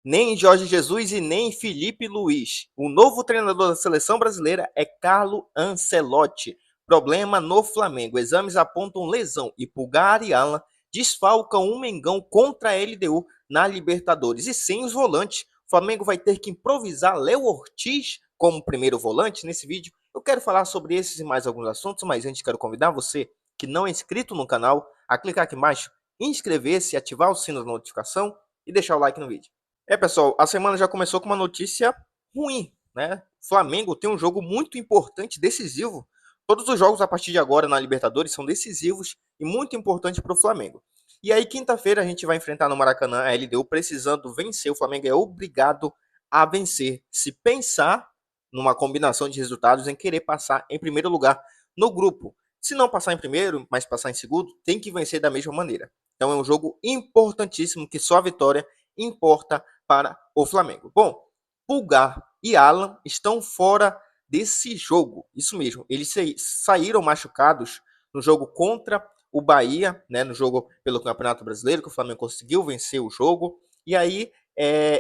Nem Jorge Jesus e nem Felipe Luiz. O novo treinador da seleção brasileira é Carlo Ancelotti. Problema no Flamengo. Exames apontam lesão e Pulgar e Alan desfalcam um Mengão contra a LDU na Libertadores. E sem os volantes, o Flamengo vai ter que improvisar Léo Ortiz como primeiro volante. Nesse vídeo eu quero falar sobre esses e mais alguns assuntos, mas antes quero convidar você que não é inscrito no canal a clicar aqui embaixo, inscrever-se, ativar o sino da notificação e deixar o like no vídeo. Pessoal, a semana já começou com uma notícia ruim, né? O Flamengo tem um jogo muito importante, decisivo. Todos os jogos a partir de agora na Libertadores são decisivos e muito importantes para o Flamengo. E aí, quinta-feira, a gente vai enfrentar no Maracanã a LDU precisando vencer. O Flamengo é obrigado a vencer. Se pensar numa combinação de resultados em querer passar em primeiro lugar no grupo. Se não passar em primeiro, mas passar em segundo, tem que vencer da mesma maneira. Então é um jogo importantíssimo que só a vitória importa para o Flamengo. Bom, Pulgar e Alan estão fora desse jogo. Isso mesmo, eles saíram machucados no jogo contra o Bahia, né, no jogo pelo Campeonato Brasileiro, que o Flamengo conseguiu vencer o jogo. E aí,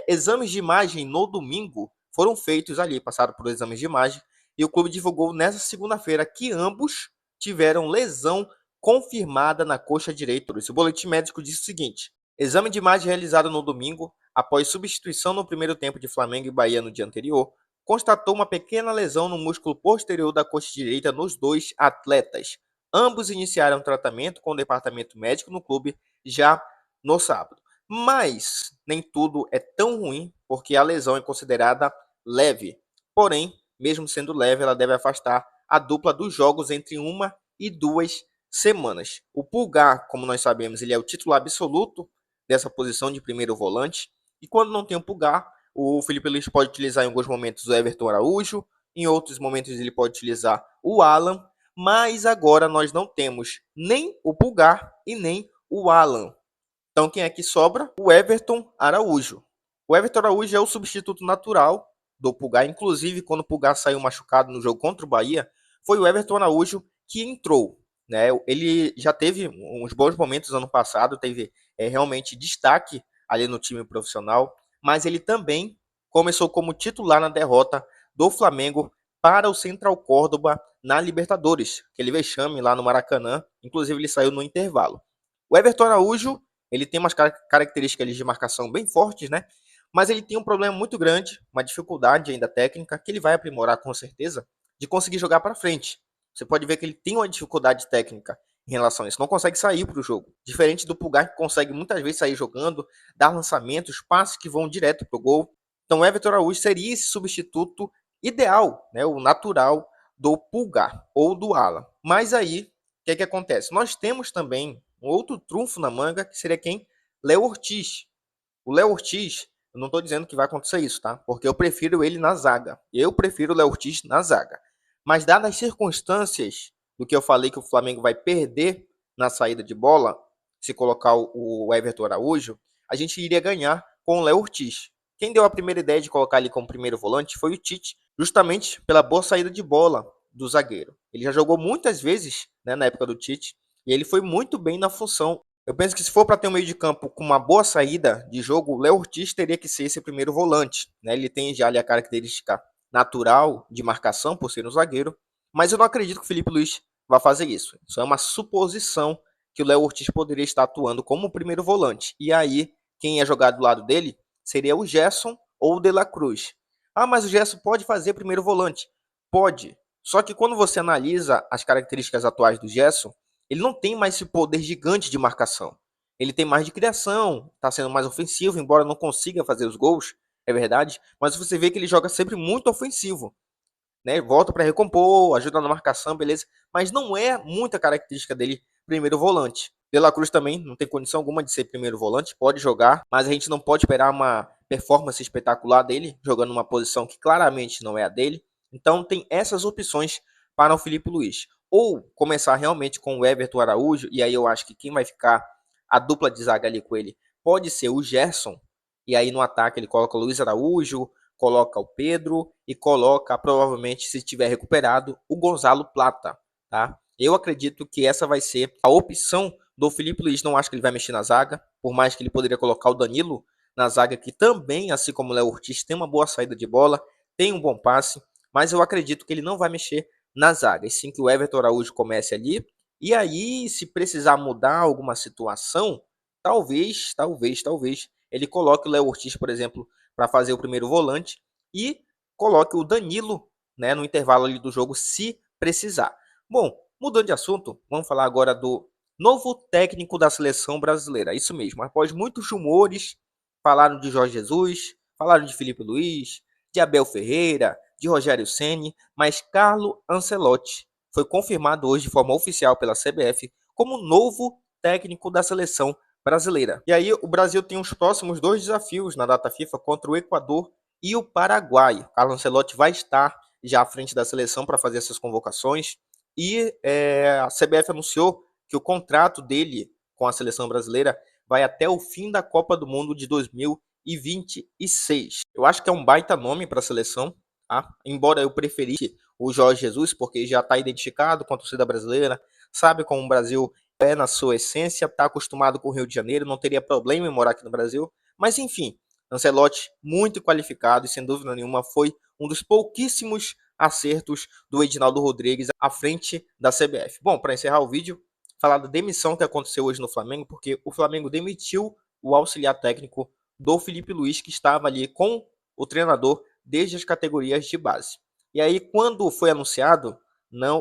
exames de imagem no domingo foram feitos ali, passaram por exames de imagem, e o clube divulgou nessa segunda-feira que ambos tiveram lesão confirmada na coxa direita. O boletim médico disse o seguinte: exame de imagem realizado no domingo, após substituição no primeiro tempo de Flamengo e Bahia no dia anterior, constatou uma pequena lesão no músculo posterior da coxa direita nos dois atletas. Ambos iniciaram tratamento com o departamento médico no clube já no sábado. Mas nem tudo é tão ruim, porque a lesão é considerada leve. Porém, mesmo sendo leve, ela deve afastar a dupla dos jogos entre 1 e 2 semanas. O Pulgar, como nós sabemos, ele é o titular absoluto dessa posição de primeiro volante. E quando não tem o Pulgar, o Felipe Luiz pode utilizar em alguns momentos o Everton Araújo, em outros momentos ele pode utilizar o Alan, mas agora nós não temos nem o Pulgar e nem o Alan. Então quem é que sobra? O Everton Araújo. O Everton Araújo é o substituto natural do Pulgar, inclusive quando o Pulgar saiu machucado no jogo contra o Bahia, foi o Everton Araújo que entrou. Né? Ele já teve uns bons momentos ano passado, teve realmente destaque ali no time profissional, mas ele também começou como titular na derrota do Flamengo para o Central Córdoba na Libertadores, aquele vexame lá no Maracanã, inclusive ele saiu no intervalo. O Everton Araújo, ele tem umas características de marcação bem fortes, né? Mas ele tem um problema muito grande, uma dificuldade ainda técnica, que ele vai aprimorar com certeza, de conseguir jogar para frente. Você pode ver que ele tem uma dificuldade técnica em relação a isso, não consegue sair para o jogo. Diferente do Pulgar, que consegue muitas vezes sair jogando, dar lançamentos, passes que vão direto para o gol. Então o Everton Araújo seria esse substituto ideal, né, o natural do Pulgar ou do Alan. Mas aí, o que acontece? Nós temos também um outro trunfo na manga, que seria quem? Léo Ortiz. O Léo Ortiz, eu não estou dizendo que vai acontecer isso, tá? Porque eu prefiro ele na zaga. Eu prefiro o Léo Ortiz na zaga. Mas dadas as circunstâncias do que eu falei que o Flamengo vai perder na saída de bola, se colocar o Everton Araújo, a gente iria ganhar com o Léo Ortiz. Quem deu a primeira ideia de colocar ele como primeiro volante foi o Tite, justamente pela boa saída de bola do zagueiro. Ele já jogou muitas vezes, né, na época do Tite, e ele foi muito bem na função. Eu penso que se for para ter um meio de campo com uma boa saída de jogo, o Léo Ortiz teria que ser esse primeiro volante. Né? Ele tem já ali a característica natural de marcação, por ser um zagueiro, mas eu não acredito que o Felipe Luiz vá fazer isso. Isso é uma suposição que o Léo Ortiz poderia estar atuando como primeiro volante. E aí, quem ia jogar do lado dele seria o Gerson ou o De La Cruz. Ah, mas o Gerson pode fazer primeiro volante? Pode. Só que quando você analisa as características atuais do Gerson, ele não tem mais esse poder gigante de marcação. Ele tem mais de criação, está sendo mais ofensivo, embora não consiga fazer os gols, é verdade, mas você vê que ele joga sempre muito ofensivo. Né? Volta para recompor, ajuda na marcação, beleza, mas não é muita característica dele primeiro volante. De La Cruz também não tem condição alguma de ser primeiro volante, pode jogar, mas a gente não pode esperar uma performance espetacular dele, jogando numa posição que claramente não é a dele. Então tem essas opções para o Felipe Luiz. Ou começar realmente com o Everton Araújo, e aí eu acho que quem vai ficar a dupla de zaga ali com ele pode ser o Gerson, e aí no ataque ele coloca o Luiz Araújo, coloca o Pedro e coloca, provavelmente, se tiver recuperado, o Gonzalo Plata, tá? Eu acredito que essa vai ser a opção do Felipe Luiz. Não acho que ele vai mexer na zaga, por mais que ele poderia colocar o Danilo na zaga, que também, assim como o Léo Ortiz, tem uma boa saída de bola, tem um bom passe, mas eu acredito que ele não vai mexer na zaga, e sim que o Everton Araújo comece ali, e aí, se precisar mudar alguma situação, talvez, ele coloque o Léo Ortiz, por exemplo, para fazer o primeiro volante, e coloque o Danilo, né, no intervalo ali do jogo, se precisar. Bom, mudando de assunto, vamos falar agora do novo técnico da seleção brasileira. Isso mesmo, após muitos rumores, falaram de Jorge Jesus, falaram de Felipe Luiz, de Abel Ferreira, de Rogério Ceni, mas Carlo Ancelotti foi confirmado hoje de forma oficial pela CBF como novo técnico da seleção brasileira. E aí o Brasil tem os próximos 2 desafios na data FIFA contra o Equador e o Paraguai. Carlo Ancelotti vai estar já à frente da seleção para fazer essas convocações, e a CBF anunciou que o contrato dele com a seleção brasileira vai até o fim da Copa do Mundo de 2026. Eu acho que é um baita nome para a seleção, tá? Embora eu preferisse o Jorge Jesus, porque já está identificado com a torcida brasileira, sabe como o Brasil é na sua essência, está acostumado com o Rio de Janeiro, não teria problema em morar aqui no Brasil. Mas enfim, Ancelotti muito qualificado e sem dúvida nenhuma foi um dos pouquíssimos acertos do Edinaldo Rodrigues à frente da CBF. Bom, para encerrar o vídeo, falar da demissão que aconteceu hoje no Flamengo, porque o Flamengo demitiu o auxiliar técnico do Felipe Luiz, que estava ali com o treinador desde as categorias de base. E aí, quando foi anunciado,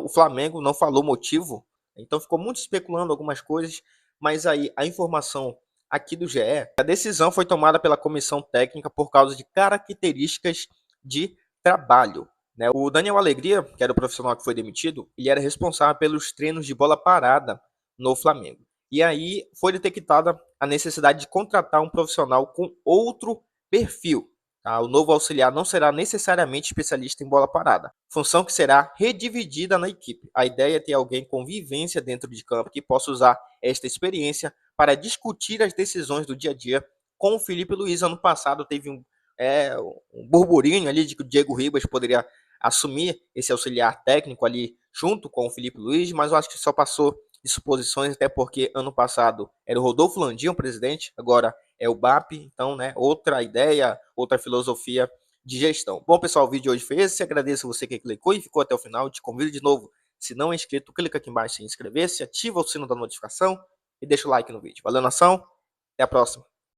o Flamengo não falou motivo, então ficou muito especulando algumas coisas, mas aí a informação aqui do GE, a decisão foi tomada pela comissão técnica por causa de características de trabalho. Né? O Daniel Alegria, que era o profissional que foi demitido, ele era responsável pelos treinos de bola parada no Flamengo. E aí foi detectada a necessidade de contratar um profissional com outro perfil. Tá? O novo auxiliar não será necessariamente especialista em bola parada, função que será redividida na equipe. A ideia é ter alguém com vivência dentro de campo que possa usar esta experiência para discutir as decisões do dia a dia. Com o Felipe Luiz, ano passado teve um burburinho ali de que o Diego Ribas poderia assumir esse auxiliar técnico ali junto com o Felipe Luiz, mas eu acho que só passou de suposições, até porque ano passado era o Rodolfo Landim o presidente, agora é o BAP, então, né, outra ideia, outra filosofia de gestão. Bom, pessoal, o vídeo de hoje foi esse, agradeço você que clicou e ficou até o final, te convido de novo, se não é inscrito, clica aqui embaixo em inscrever-se, ativa o sino da notificação e deixa o like no vídeo. Valeu, nação, até a próxima.